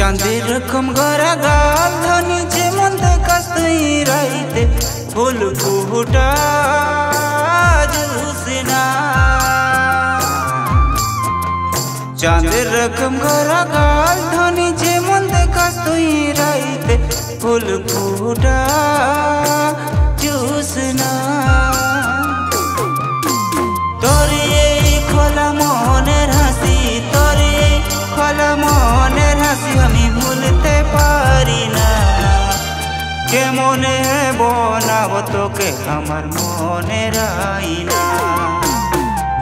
चांदी रकम गरा गाल धनी जेमन देखास तुई राइते फूल फुटा जुलूसना चांदी रकम गरा गाल धनी जेमन देखास तुई राइते फूल फुटा जुलूसना तोरे खोला मनेर हासि तोरे खोला मनेर हासि आमी भूलते पारी ना केमने बनाबो तोके आमार मनेर आईना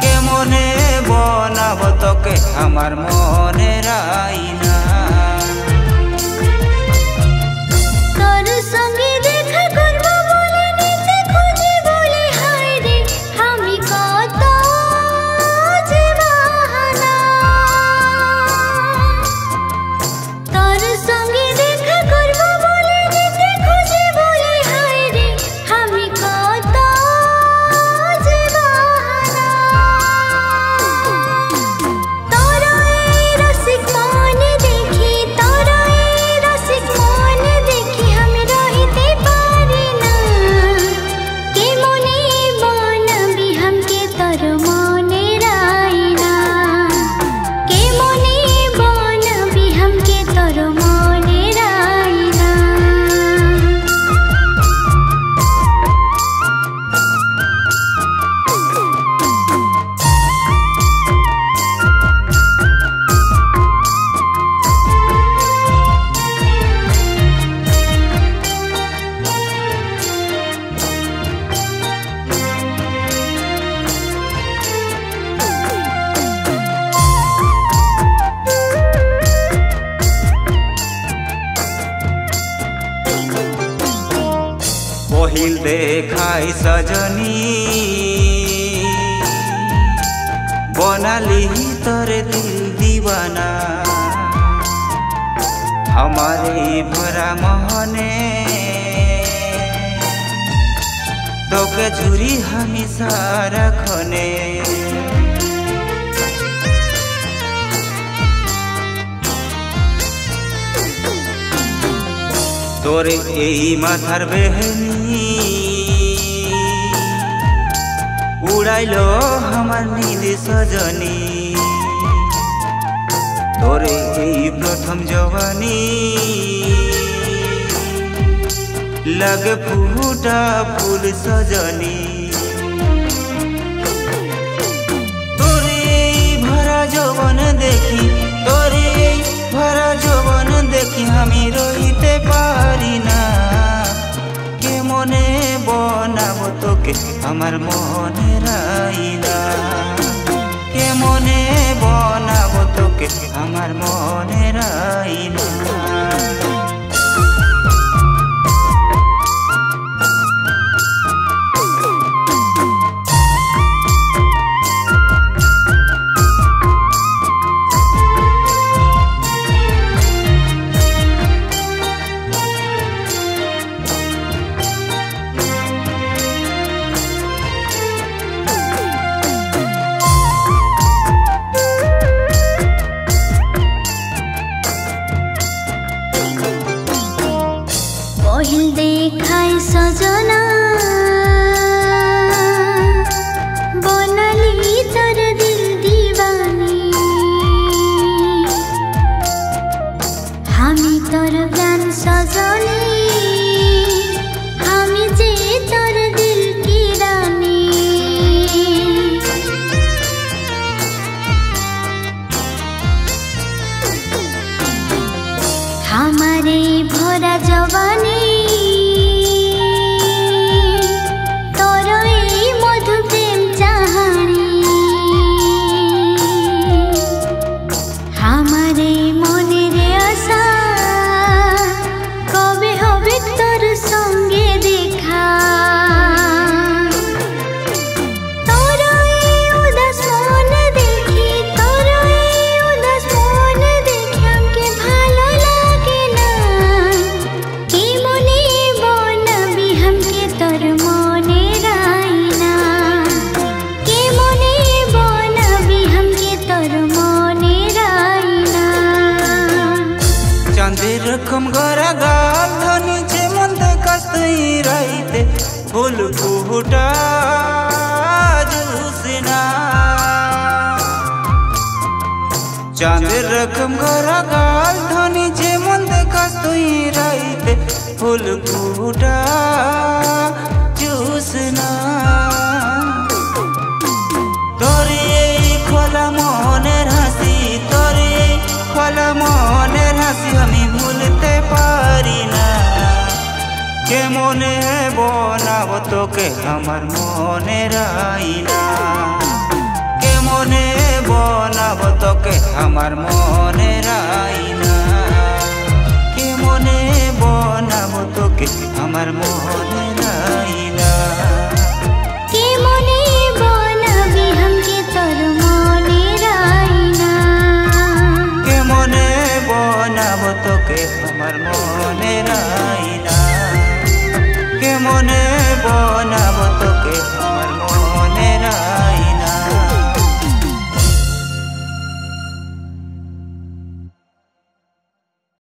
केमने बनाबो तोके आमार मनेर आईना पहिल देखाई सजनी बनाली तोरे दिल दीवाना हमारे भरा मोहने तोके झुरी हमेशा रखने तोरे एई माथार बेहनी उड़ाइलो हमार नींद सजनी तोरे एई प्रथम जवानी लगे फूटा फूल सजनी तोरे भरा जवन देखी तोरे भरा जवन देखी हमी रहिते पारी ना केमने बनाबो तोके आमार मनेर आईना केमने बनाबो तोके आमार मनेर आईना पहिल देखाई सजना बनाली तर दिल दीवानी हामी तर गान सजनी हामी जे तर दिल की रानी हमारे भरा जवानी চাঁদের রকম গড়া গাল ধনি যেমন দেখাস তুই রাইতে ফুল ফুটা জুসনা চাঁদের রকম গড়া গাল ধনি যেমন দেখাস তুই রাইতে ফুল ফুটা জুসনা তোর এই খোলা মনের হাসি তোর এই খোলা মনের হাসি আমি ভুলতে পারি না কেমনে বনাবো তোকে আমার মনের আইনা কেমনে বনাবো তোকে আমার মনের আইনা কেমনে বনাবো তোকে আমার মনের আইনা কেমনে বনাবি हमके তোর মনের আয়না কেমনে বনাবো তোকে আমার মনের আইনা কেমনে বনাবো তোকে